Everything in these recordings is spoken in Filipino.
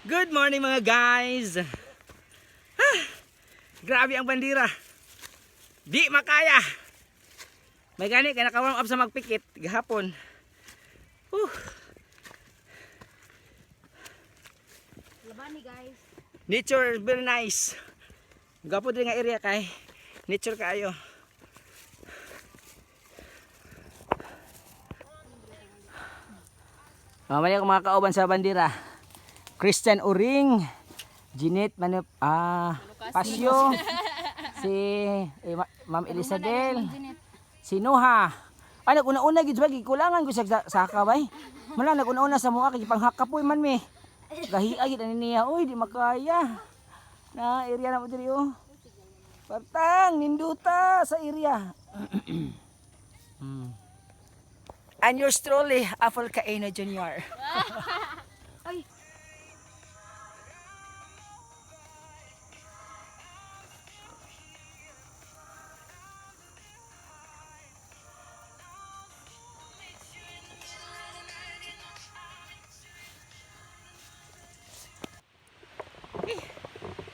Good morning mga guys. Grabe ang bandira. Di makaya. May gani kaya naka-warm up sa magpikit gahapon. Labani guys. Nature is very nice. Gapo din nga area kay nature kaayo. Mamaya ko mga kauban sa bandira. Christian Uring, Jeanette Pasyo, si Ma'am Elizabeth, si Noha. Ay naguna-una gid bagi kulangan ko sa sakabay. Mala naguna-una sa mga kay panghakapoy man mi. Gahiya gid ani niya. Oy di makaya. Na area na mo diri oh. Partang ninduta sa area. And yours truly, Apple Kaino Jr. Ay.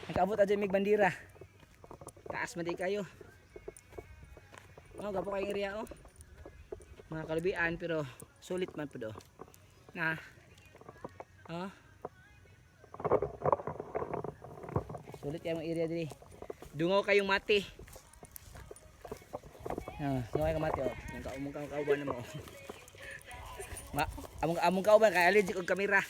Nakaabot aja mig bandira. Taas man di kayo. Oh, gapo kayong area oh. Mga kalubian pero sulit man po do. Na. Oh. Sulit kayong area diri. Dungaw kayong mati. Dungaw kayong mati oh. Among kauban na mo. Among kauban kay allergic og kamera.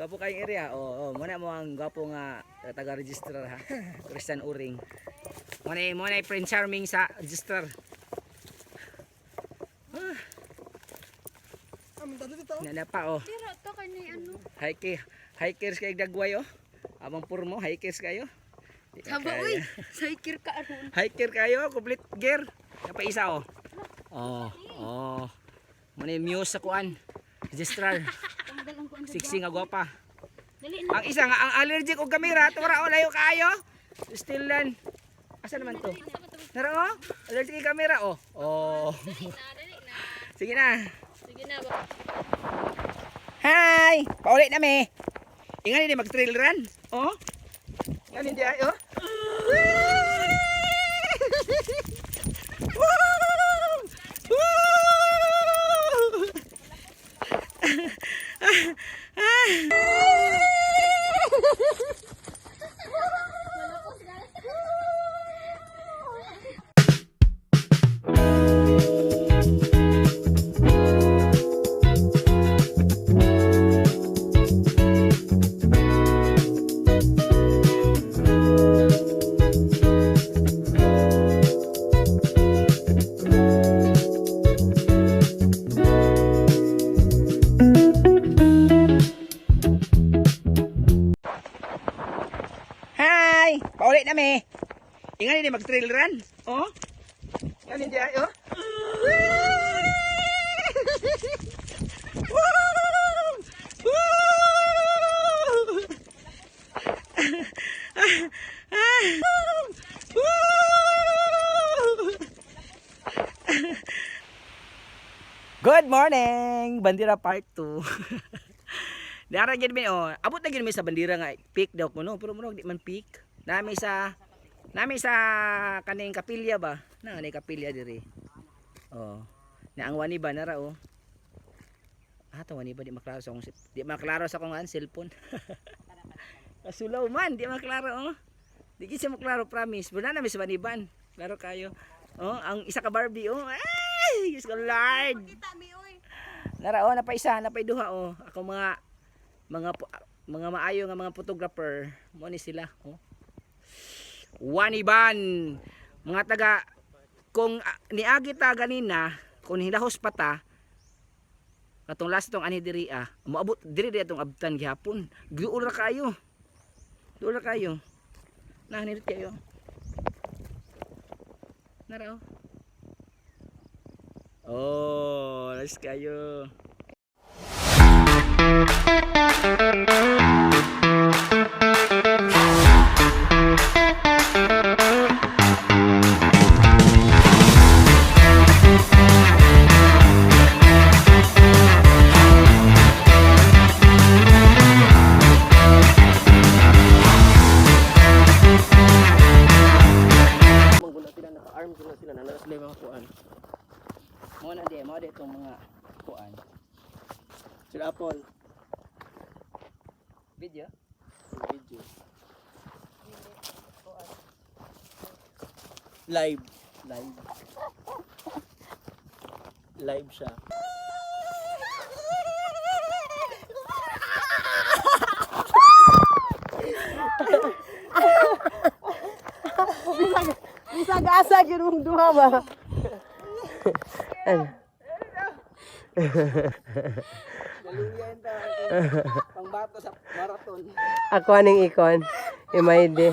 Gapo kayong area. Muna mo ang gapo nga taga-registrar ha. Christian Uring. Muna Prince Charming sa registrar. Nana pa oh. Tira to kani ano. Hikers kay dagway oh. Among purmo hikers kayo. Saba uy, hiker ka aron. Hiker kayo, complete gear. Kapa isa oh. Muna muse sa kuan. Registrar. Siksi nga gwapa. Ang isa nga ang allergic og kamera, tura o layo kayo. Still lan. Asa naman to? Nara oh. Allergic ang kamera oh. Sige na. Sige na. Hi! Paulit na me. Ingan ni mag-trail run. Oh. Yan hindi ay oh. Paulit na me. Ingan ni mag-trail run. Oh. Yan hindi ay oh. Good morning, Bandira Part 2. Dara gid mi oh. Abot na gid mi sa bandira nga peak daw kuno, pero murag di man peak. Nami sa kaning kapilya ba? Na ni kapilya diri. Oh. Na ang wani ba nara oh. To wani ba di maklaro sa akong cellphone. Kasulaw man, di maklaro oh. Di gid siya maklaro promise. Buna na mi sa waniban. Klaro kayo. Oh, ang isa ka Barbie oh. Ay, Diyos ko Lord. Kita mi oy. Nara oh, napay duha oh. Ako mga maayo nga mga photographer mo ni sila oh. Waniban mga taga kung niagi ta ganina kung hilahos pa ta katong last tong ani diri moabot diri atong abtan gihapon giul ra kayo na nirit kayo nara oh let's kayo. Mo na itong mga kuan. Sir Apple. Video? Video. Live. Live siya. Bisa gasa gyud mong duha ba? Ano? Galingan ta. Pangbato sa marathon. Ako aning ikon. Imayde.